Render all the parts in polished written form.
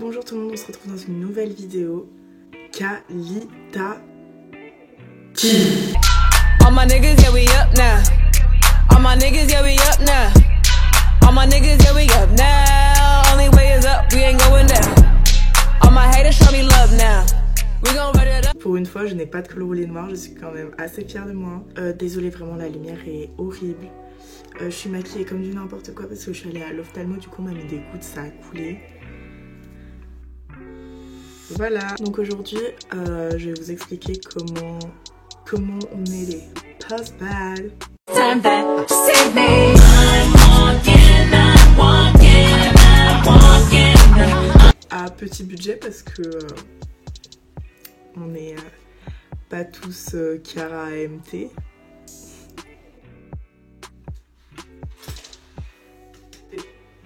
Bonjour tout le monde, on se retrouve dans une nouvelle vidéo. Kalita T. All my niggas, yeah, we up now. All my niggas, yeah, we up now. All my niggas, yeah, we up now. Only way is up, we ain't going down. All my haters show me love now. We gon' run it up. Pour une fois, je n'ai pas de col roulé noir, je suis quand même assez fière de moi. Désolée, vraiment, la lumière est horrible. Je suis maquillée comme du n'importe quoi parce que je suis allée à l'ophtalmo, du coup, on m'a mis des gouttes, ça a coulé. Voilà, donc aujourd'hui, je vais vous expliquer comment on met les toast bags. À petit budget parce que on n'est pas tous Chiara AMT.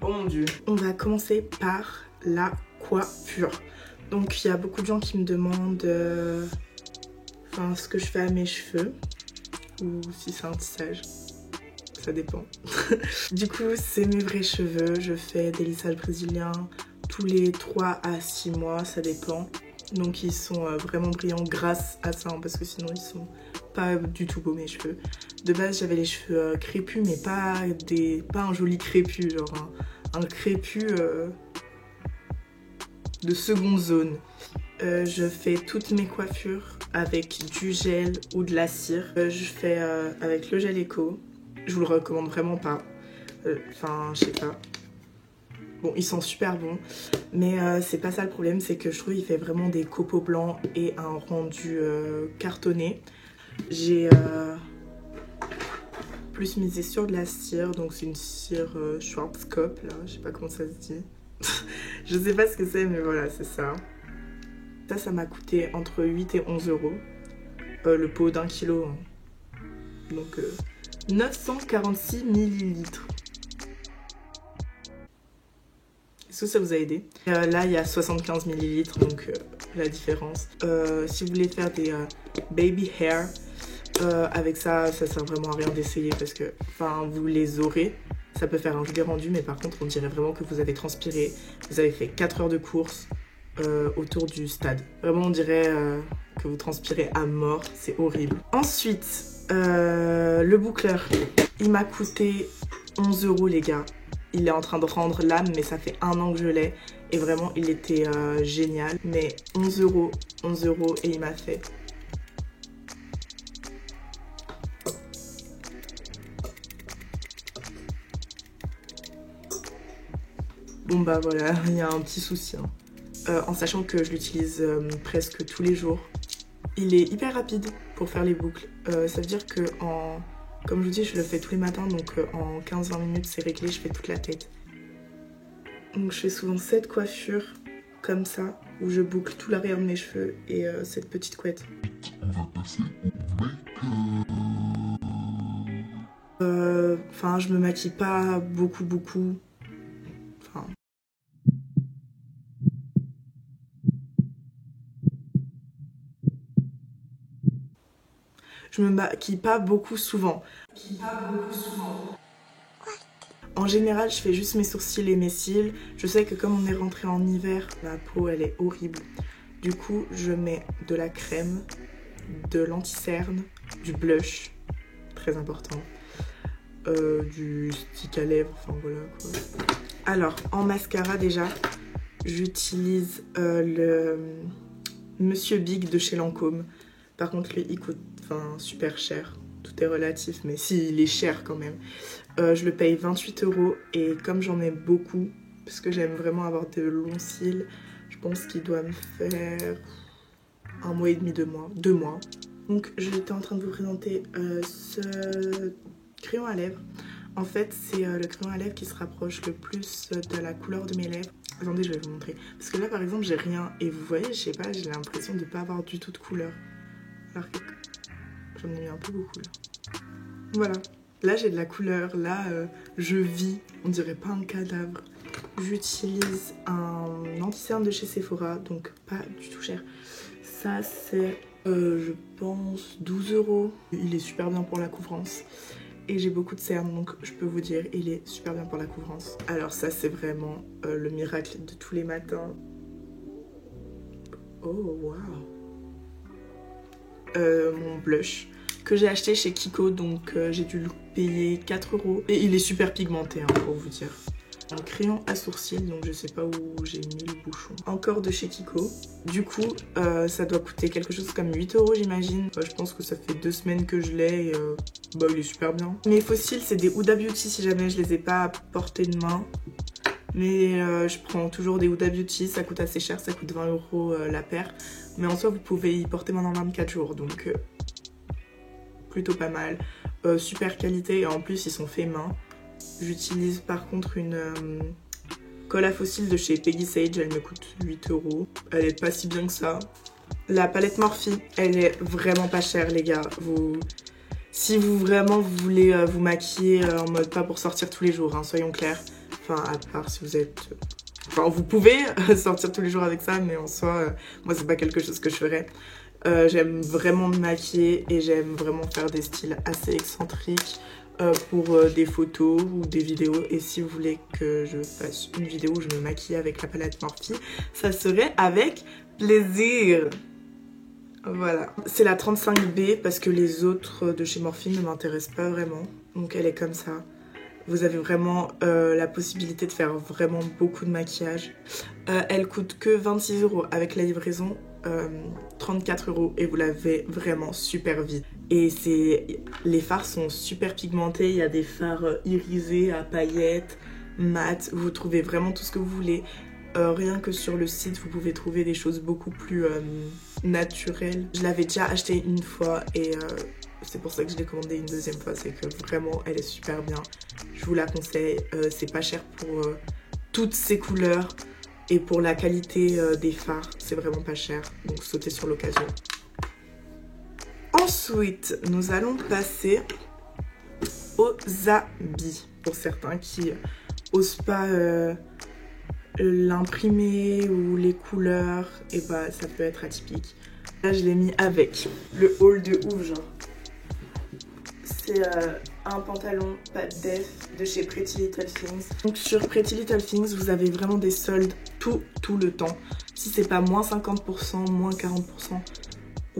Oh mon dieu. On va commencer par la coiffure. Donc il y a beaucoup de gens qui me demandent ce que je fais à mes cheveux ou si c'est un tissage, ça dépend. Du coup c'est mes vrais cheveux, je fais des lissages brésiliens tous les 3 à 6 mois, ça dépend. Donc ils sont vraiment brillants grâce à ça, hein, parce que sinon ils sont pas du tout beaux mes cheveux. De base j'avais les cheveux crépus mais pas un joli crépus, genre un crépus de seconde zone. Je fais toutes mes coiffures avec du gel ou de la cire. Je fais avec le gel Eco. Je vous le recommande vraiment pas. Enfin, je sais pas. Bon, ils sont super bons. Mais c'est pas ça le problème, c'est que je trouve qu'il fait vraiment des copeaux blancs et un rendu cartonné. J'ai plus misé sur de la cire. Donc c'est une cire Schwarzkopf, là. Je sais pas comment ça se dit. Je sais pas ce que c'est, mais voilà, c'est ça. Ça m'a coûté entre 8 et 11 euros. Le pot d'1 kilo. Hein. Donc 946 millilitres. Est-ce que ça vous a aidé? Là, il y a 75 millilitres, donc la différence. Si vous voulez faire des baby hair, avec ça sert vraiment à rien d'essayer parce que, vous les aurez. Ça peut faire un joli rendu, mais par contre, on dirait vraiment que vous avez transpiré. Vous avez fait 4 heures de course autour du stade. Vraiment, on dirait que vous transpirez à mort. C'est horrible. Ensuite, le boucleur. Il m'a coûté 11 euros, les gars. Il est en train de rendre l'âme, mais ça fait 1 an que je l'ai. Et vraiment, il était génial. Mais 11 euros, et il m'a fait... Bon bah voilà, il y a un petit souci. Hein. En sachant que je l'utilise presque tous les jours. Il est hyper rapide pour faire les boucles. Ça veut dire que, comme je vous dis, je le fais tous les matins. Donc en 15-20 minutes, c'est réglé, je fais toute la tête. Donc je fais souvent cette coiffure comme ça, où je boucle tout l'arrière de mes cheveux et cette petite couette. On va passer au make-up. Je me maquille pas beaucoup. Je me maquille pas beaucoup souvent. En général, je fais juste mes sourcils et mes cils. Je sais que comme on est rentré en hiver, ma peau elle est horrible. Du coup, je mets de la crème, de l'anti-cerne, du blush, très important, du stick à lèvres, voilà quoi. Alors, en mascara déjà, j'utilise le Monsieur Big de chez Lancôme. Par contre, lui, il coûte super cher. Tout est relatif, mais si, il est cher quand même. Je le paye 28 euros et comme j'en ai beaucoup, parce que j'aime vraiment avoir de longs cils, je pense qu'il doit me faire 1 mois et demi, 2 mois. Donc, j'étais en train de vous présenter ce crayon à lèvres. En fait, c'est le crayon à lèvres qui se rapproche le plus de la couleur de mes lèvres. Attendez, je vais vous montrer. Parce que là, par exemple, j'ai rien. Et vous voyez, je sais pas, j'ai l'impression de ne pas avoir du tout de couleur. Alors que j'en ai mis un peu beaucoup là. Voilà. Là, j'ai de la couleur. Là, je vis. On dirait pas un cadavre. J'utilise un anti-cerne de chez Sephora. Donc, pas du tout cher. Ça, c'est, je pense, 12 euros. Il est super bien pour la couvrance. Et j'ai beaucoup de cernes, donc je peux vous dire, il est super bien pour la couvrance. Alors ça, c'est vraiment le miracle de tous les matins. Oh waouh. Mon blush que j'ai acheté chez Kiko, donc j'ai dû le payer 4 €. Et il est super pigmenté hein, pour vous dire. Un crayon à sourcils, donc je sais pas où j'ai mis le bouchon. Encore de chez Kiko. Du coup, ça doit coûter quelque chose comme 8 € j'imagine. Je pense que ça fait 2 semaines que je l'ai et bah il est super bien. Mes fossiles, c'est des Huda Beauty si jamais je les ai pas à portée de main. Mais je prends toujours des Huda Beauty, ça coûte assez cher, ça coûte 20 € la paire. Mais en soi, vous pouvez y porter pendant 24 jours, donc plutôt pas mal. Super qualité et en plus, ils sont faits main. J'utilise par contre une colle à fossiles de chez Peggy Sage, elle me coûte 8 €. Elle est pas si bien que ça. La palette Morphe, elle est vraiment pas chère les gars. Si vous vraiment voulez vous maquiller en mode pas pour sortir tous les jours, hein, soyons clairs. Enfin, à part si vous êtes... Enfin, vous pouvez sortir tous les jours avec ça, mais en soi, moi, c'est pas quelque chose que je ferais. J'aime vraiment me maquiller et j'aime vraiment faire des styles assez excentriques pour des photos ou des vidéos. Et si vous voulez que je fasse une vidéo où je me maquille avec la palette Morphe, ça serait avec plaisir. Voilà. C'est la 35B parce que les autres de chez Morphe ne m'intéressent pas vraiment. Donc elle est comme ça. Vous avez vraiment la possibilité de faire vraiment beaucoup de maquillage. Elle coûte que 26 € avec la livraison, 34 € et vous l'avez vraiment super vite. Et les fards sont super pigmentés, il y a des fards irisés à paillettes, mat, vous trouvez vraiment tout ce que vous voulez. Rien que sur le site, vous pouvez trouver des choses beaucoup plus naturelles. Je l'avais déjà acheté une fois et... c'est pour ça que je l'ai commandé une deuxième fois, c'est que vraiment elle est super bien. Je vous la conseille, c'est pas cher pour toutes ces couleurs et pour la qualité des fards, c'est vraiment pas cher, donc sautez sur l'occasion. Ensuite, nous allons passer aux habits. Pour certains qui osent pas l'imprimer ou les couleurs, et bah ça peut être atypique. Là je l'ai mis avec le haul de ouf genre. C'est un pantalon pas de def de chez Pretty Little Things. Donc sur Pretty Little Things, vous avez vraiment des soldes tout le temps. Si c'est pas moins 50%, moins 40%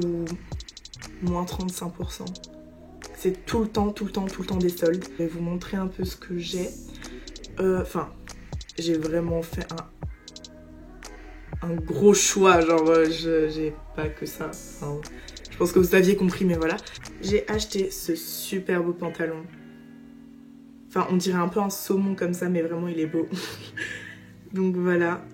ou moins 35%. C'est tout le temps des soldes. Je vais vous montrer un peu ce que j'ai. Enfin, j'ai vraiment fait un gros choix. Genre, j'ai pas que ça. Enfin, je pense que vous aviez compris, mais voilà. J'ai acheté ce super beau pantalon. Enfin, on dirait un peu un saumon comme ça, mais vraiment, il est beau. Donc voilà.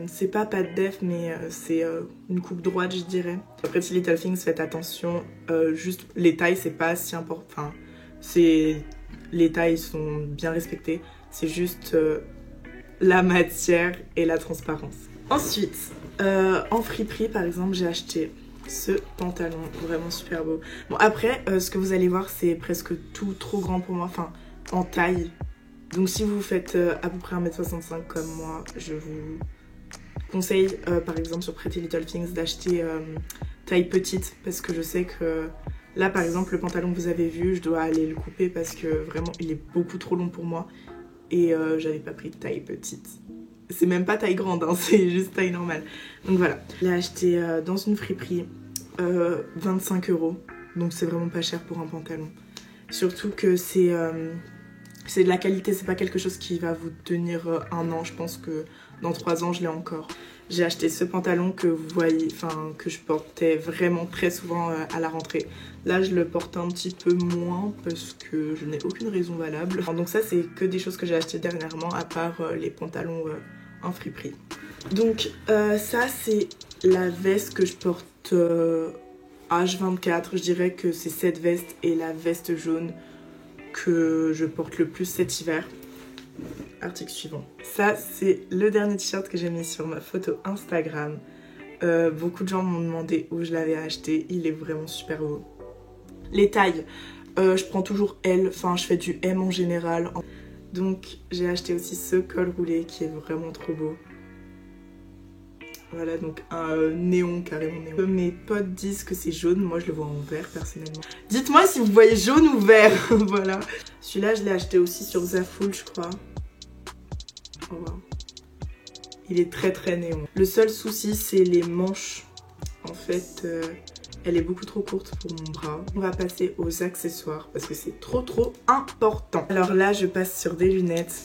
C'est pas de def, mais c'est une coupe droite, je dirais. Après, Pretty Little Things, faites attention. Juste, les tailles, c'est pas si important. Enfin, les tailles sont bien respectées. C'est juste la matière et la transparence. Ensuite, en friperie, par exemple, j'ai acheté ce pantalon vraiment super beau. Bon après ce que vous allez voir c'est presque tout trop grand pour moi, enfin en taille. Donc si vous faites à peu près 1m65 comme moi, je vous conseille par exemple sur Pretty Little Things d'acheter taille petite parce que je sais que là par exemple le pantalon que vous avez vu, je dois aller le couper parce que vraiment il est beaucoup trop long pour moi et j'avais pas pris de taille petite. C'est même pas taille grande, hein, c'est juste taille normale. Donc voilà. Je l'ai acheté dans une friperie, 25 €. Donc c'est vraiment pas cher pour un pantalon. Surtout que c'est de la qualité, c'est pas quelque chose qui va vous tenir un an. Je pense que dans 3 ans, je l'ai encore. J'ai acheté ce pantalon que vous voyez, enfin que je portais vraiment très souvent à la rentrée. Là, je le porte un petit peu moins parce que je n'ai aucune raison valable. Donc ça, c'est que des choses que j'ai achetées dernièrement, à part les pantalons en friperie. Donc ça, c'est la veste que je porte H24. Je dirais que c'est cette veste et la veste jaune que je porte le plus cet hiver. Article suivant. Ça, c'est le dernier t-shirt que j'ai mis sur ma photo Instagram. Beaucoup de gens m'ont demandé où je l'avais acheté. Il est vraiment super beau. Les tailles, je prends toujours L. Enfin, je fais du M en général. Donc, j'ai acheté aussi ce col roulé qui est vraiment trop beau. Voilà, donc un néon, carrément néon. Mes potes disent que c'est jaune, moi je le vois en vert personnellement. Dites-moi si vous voyez jaune ou vert, voilà. Celui-là, je l'ai acheté aussi sur Zaful, je crois. Oh wow. Il est très très néon. Le seul souci c'est les manches. En fait, elle est beaucoup trop courte pour mon bras. On va passer aux accessoires parce que c'est trop important. Alors là, je passe sur des lunettes.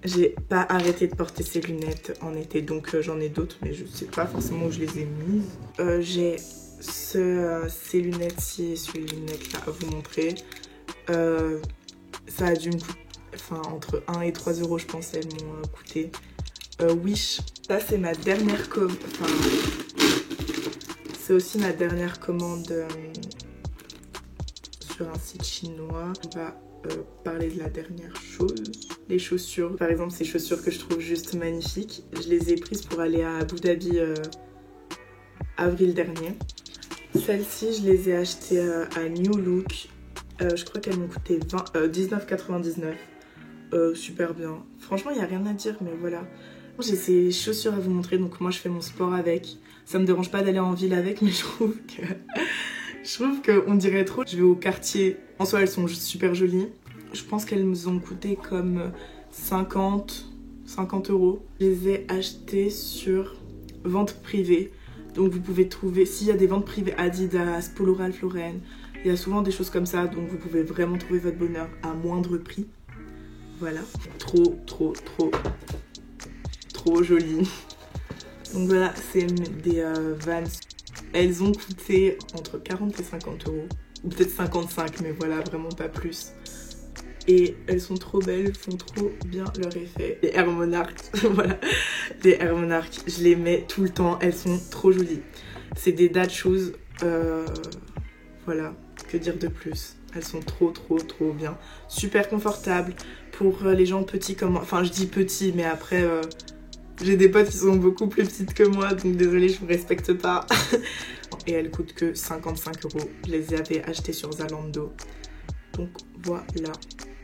J'ai pas arrêté de porter ces lunettes en été, donc j'en ai d'autres, mais je sais pas forcément où je les ai mises. J'ai ces lunettes-ci, ces lunettes-là à vous montrer. Ça a dû me coûter, enfin entre 1 et 3 euros, je pense, elles m'ont coûté. Wish, ça c'est ma dernière commande. Enfin, c'est aussi ma dernière commande sur un site chinois. On va parler de la dernière chose. Les chaussures. Par exemple, ces chaussures que je trouve juste magnifiques. Je les ai prises pour aller à Abu Dhabi avril dernier. Celles-ci, je les ai achetées à New Look. Je crois qu'elles m'ont coûté 19,99. Super bien. Franchement, il n'y a rien à dire, mais voilà. J'ai ces chaussures à vous montrer, donc moi je fais mon sport avec. Ça me dérange pas d'aller en ville avec, mais je trouve qu'on dirait trop. Je vais au quartier. En soi, elles sont super jolies. Je pense qu'elles me ont coûté comme 50 euros. Je les ai achetées sur vente privée. Donc vous pouvez trouver, s'il y a des ventes privées Adidas, Polo Ralph Lauren, il y a souvent des choses comme ça, donc vous pouvez vraiment trouver votre bonheur à moindre prix. Voilà. Trop jolies. Donc voilà, c'est des Vans. Elles ont coûté entre 40 et 50 euros. Ou peut-être 55, mais voilà, vraiment pas plus. Et elles sont trop belles, font trop bien leur effet. Les Air Monarch, voilà. Les Air Monarch, je les mets tout le temps, elles sont trop jolies. C'est des dad shoes, voilà, que dire de plus. Elles sont trop bien. Super confortables pour les gens petits comme moi. Enfin, je dis petits, mais après, j'ai des potes qui sont beaucoup plus petites que moi, donc désolée, je vous respecte pas. Et elles coûtent que 55 euros. Je les avais achetées sur Zalando. Donc voilà.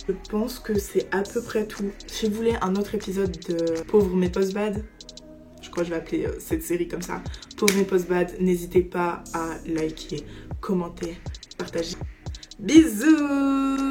Je pense que c'est à peu près tout. Si vous voulez un autre épisode de Pauvre mais post-bad, je crois que je vais appeler cette série comme ça, Pauvre mais post-bad, n'hésitez pas à liker, commenter, partager. Bisous!